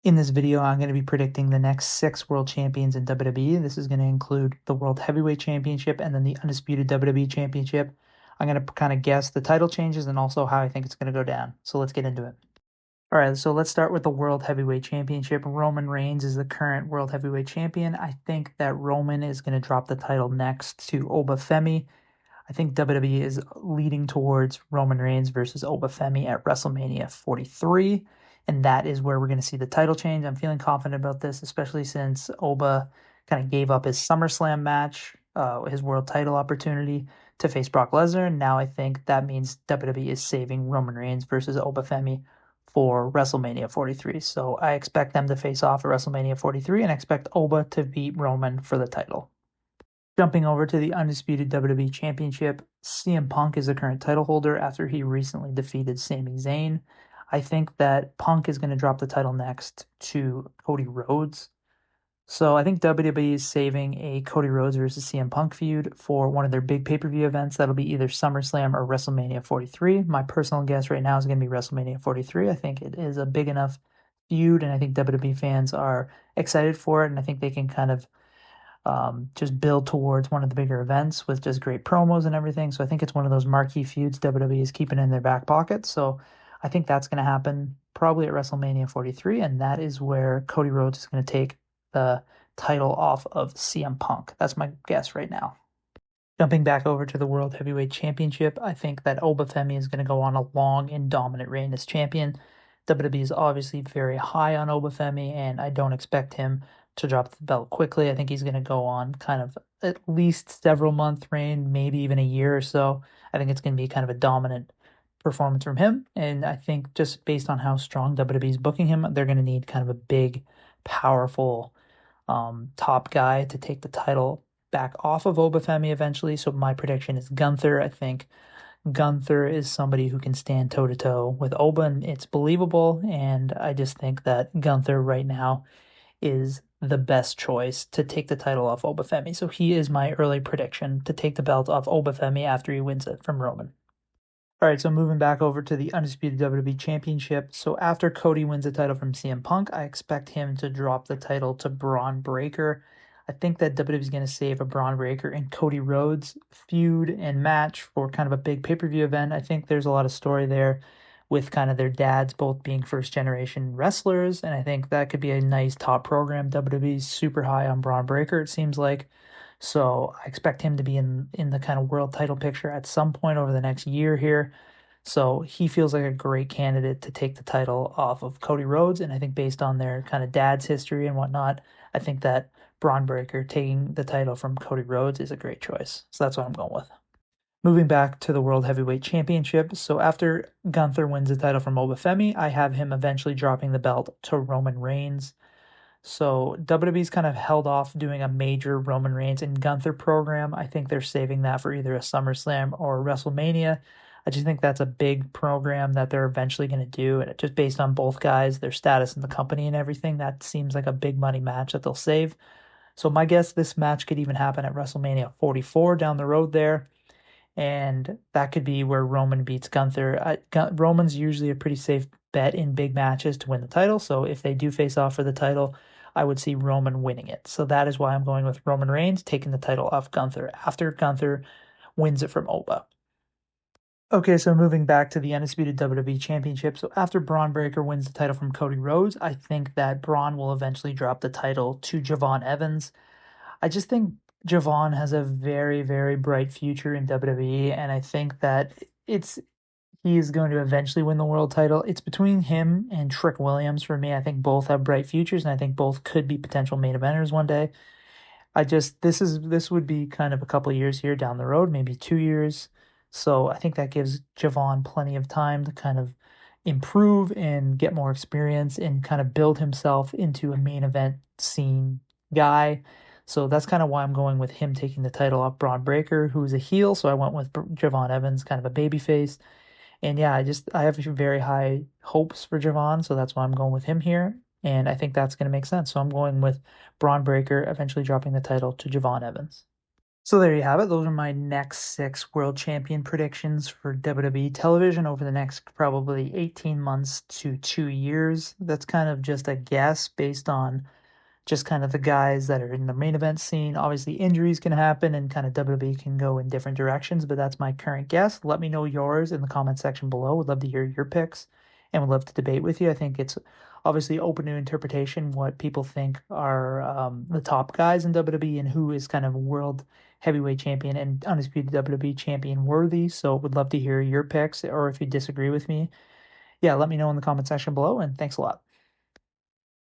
In this video, I'm going to be predicting the next 6 world champions in WWE. This is going to include the World Heavyweight Championship and then the Undisputed WWE Championship. I'm going to kind of guess the title changes and also how I think it's going to go down. So let's get into it. All right, so let's start with the World Heavyweight Championship. Roman Reigns is the current World Heavyweight Champion. I think that Roman is going to drop the title next to Obafemi. I think WWE is leading towards Roman Reigns versus Obafemi at WrestleMania 43, and that is where we're going to see the title change. I'm feeling confident about this, especially since Oba kind of gave up his SummerSlam match, his world title opportunity to face Brock Lesnar. Now I think that means WWE is saving Roman Reigns versus Obafemi for WrestleMania 43. So I expect them to face off at WrestleMania 43 and expect Oba to beat Roman for the title. Jumping over to the Undisputed WWE Championship, CM Punk is the current title holder after he recently defeated Sami Zayn. I think that Punk is going to drop the title next to Cody Rhodes. So I think WWE is saving a Cody Rhodes versus CM Punk feud for one of their big pay-per-view events. That'll be either SummerSlam or WrestleMania 43. My personal guess right now is going to be WrestleMania 43. I think it is a big enough feud, and I think WWE fans are excited for it, and I think they can kind of just build towards one of the bigger events with just great promos and everything. So I think it's one of those marquee feuds WWE is keeping in their back pocket. So I think that's going to happen probably at WrestleMania 43, and that is where Cody Rhodes is going to take the title off of CM Punk. That's my guess right now. Jumping back over to the World Heavyweight Championship, I think that Obafemi is going to go on a long and dominant reign as champion. WWE is obviously very high on Obafemi, and I don't expect him to drop the belt quickly. I think he's going to go on kind of at least several month reign, maybe even a year or so. I think it's going to be kind of a dominant performance from him. And I think just based on how strong WWE is booking him, they're going to need kind of a big, powerful top guy to take the title back off of Obafemi eventually. So my prediction is Gunther. I think Gunther is somebody who can stand toe to toe with Oba, and it's believable. And I just think that Gunther right now is the best choice to take the title off Obafemi. So he is my early prediction to take the belt off Obafemi after he wins it from Roman. All right, so moving back over to the Undisputed WWE Championship. So after Cody wins the title from CM Punk, I expect him to drop the title to Braun Breaker. I think that WWE is going to save a Braun Breaker and Cody Rhodes feud and match for kind of a big pay-per-view event. I think there's a lot of story there with kind of their dads both being first-generation wrestlers, and I think that could be a nice top program. WWE's super high on Braun Breaker, it seems like. So I expect him to be in the kind of world title picture at some point over the next year here. So he feels like a great candidate to take the title off of Cody Rhodes. And I think based on their kind of dad's history and whatnot, I think that Braun Breaker taking the title from Cody Rhodes is a great choice. So that's what I'm going with. Moving back to the World Heavyweight Championship. So after Gunther wins the title from Obafemi, I have him eventually dropping the belt to Roman Reigns. So WWE's kind of held off doing a major Roman Reigns and Gunther program. I think they're saving that for either a SummerSlam or WrestleMania. I just think that's a big program that they're eventually going to do. And just based on both guys, their status in the company and everything, that seems like a big money match that they'll save. So my guess, this match could even happen at WrestleMania 44 down the road there. And that could be where Roman beats Gunther. Roman's usually a pretty safe bet in big matches to win the title. So if they do face off for the title, I would see Roman winning it. So that is why I'm going with Roman Reigns taking the title off Gunther after Gunther wins it from Oba. Okay, so moving back to the Undisputed WWE Championship. So after Braun Breaker wins the title from Cody Rhodes, I think that Braun will eventually drop the title to Javon Evans. I just think Javon has a very, very bright future in WWE, and I think that he is going to eventually win the world title. It's between him and Trick Williams for me. I think both have bright futures, and I think both could be potential main eventers one day. This would be kind of a couple of years here down the road, maybe 2 years. So I think that gives Javon plenty of time to kind of improve and get more experience and kind of build himself into a main event scene guy. So that's kind of why I'm going with him taking the title off Braun Breaker, who's a heel. So I went with Javon Evans, kind of a babyface. And yeah, I have very high hopes for Javon, so that's why I'm going with him here. And I think that's going to make sense. So I'm going with Braun Breaker eventually dropping the title to Javon Evans. So there you have it. Those are my next 6 world champion predictions for WWE television over the next probably 18 months to 2 years. That's kind of just a guess based on just kind of the guys that are in the main event scene. Obviously, injuries can happen and kind of WWE can go in different directions, but that's my current guess. Let me know yours in the comment section below. Would love to hear your picks and would love to debate with you. I think it's obviously open to interpretation what people think are the top guys in WWE and who is kind of world heavyweight champion and undisputed WWE champion worthy. So would love to hear your picks, or if you disagree with me, yeah, let me know in the comment section below, and thanks a lot.